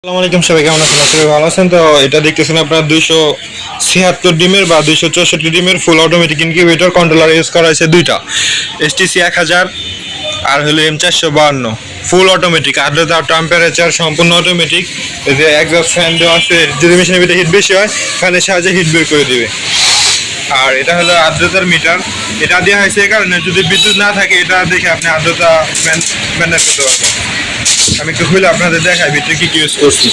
আসসালামু আলাইকুম, সবাই কেমন আছেন? আশা করি ভালো আছেন। তো এটা দেখতেছেন আপনার 276 ডিমের বা 264 ডিমের full automatic incubator controller use করা হয়েছে দুইটা, এসটিসি 1000 আর হলো M452 ফুল অটোমেটিক, আর্দ্রতা টেম্পারেচার সম্পূর্ণ অটোমেটিক। এই যে এক্সস্ট ফ্যান দেওয়া আছে, যদি মেশিনের ভিতরে হিট বেশি হয় ফ্যানের সাহায্যে হিট বের করে দিবে। আর এটা হলো আর্দ্রতার মিটার, এটা দেওয়া হয়েছে এই কারণে যদি বিদ্যুৎ না থাকে এটা দেখে আপনি আর্দ্রতা ম্যানেজ করতে পারবেন। আমি একটু খুলে আপনাদের দেখাই ভিতরে কি কি ইউজ করছি।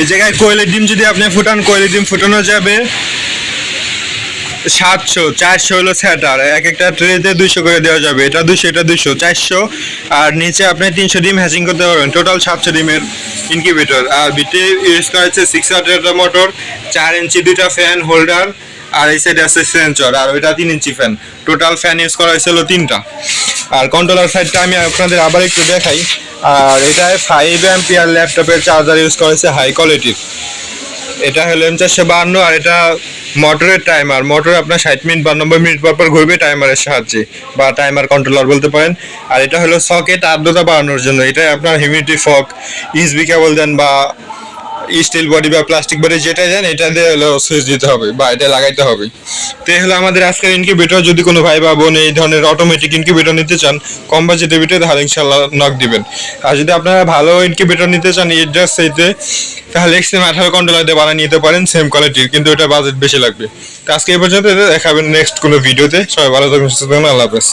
এই জায়গায় কোয়েলের ডিম যদি আপনি ফুটান, কোয়েলের ডিম ফুটানো যাবে 700, 400 হলো স্যাটার, এক একটা ট্রেতে 200 করে দেওয়া যাবে। এটা 200, এটা 200, 400। আর নিচে আপনি 300 ডিম হ্যাচিং করতে পারবেন। টোটাল 700 ডিমের ইনকিউবেটর। আর ভিতরে ইউজ করা হচ্ছে 600 মোটর, 4 ইঞ্চি দুইটা ফ্যান হোল্ডার, আর এই সাইডে আছে সেন্সর, আর ওইটা 3 inch fan. Total fan use করা হয়েছিল 3টা। আর কন্ট্রোলার সাইডটা আমি আপনাদের আবার একটু দেখাই। আর এটায় 5 অ্যাম্পিয়ার ল্যাপটপের চার্জার ইউজ করা হয়েছে হাই কোয়ালিটির। এটা হলো M452। আর এটা মোটরের টাইমার, মোটর আপনার 60 মিনিট বা 90 মিনিট পর পর ঘুরবে টাইমারের সাহায্যে, বা টাইমার কন্ট্রোলার বলতে পারেন। আর এটা হলো সকেট আর্দ্রতা বাড়ানোর জন্য, এটা আপনার হিউমিডিটি ফগ, ইউএসবি কেবল দেন বা স্টিল বডি বা প্লাস্টিক বডি যেটা দেন এটা দিয়ে হলো সুইচ দিতে হবে বা এটা লাগাইতে হবে। তো এই হলো আমাদের আজকের ইনকিউবেটর। যদি কোনো ভাই বা বোন এই ধরনের অটোমেটিক ইনকিউবেটর নিতে চান কম বাজেটের ভিতরে, তাহলে ইনশাল্লাহ নক দিবেন। আর যদি আপনারা ভালো ইনকিউবেটর নিতে চান এডজাস চাইতে, তাহলে XM18 কন্ট্রোলার দিয়ে বানিয়ে নিতে পারেন সেম কোয়ালিটির, কিন্তু এটা বাজেট বেশি লাগবে। তো আজকে এই পর্যন্ত, দেখাবেন নেক্সট কোনো ভিডিওতে। সবাই ভালো থাকুন, সুস্থ থাকুন, আল্লাহ হাফেজ।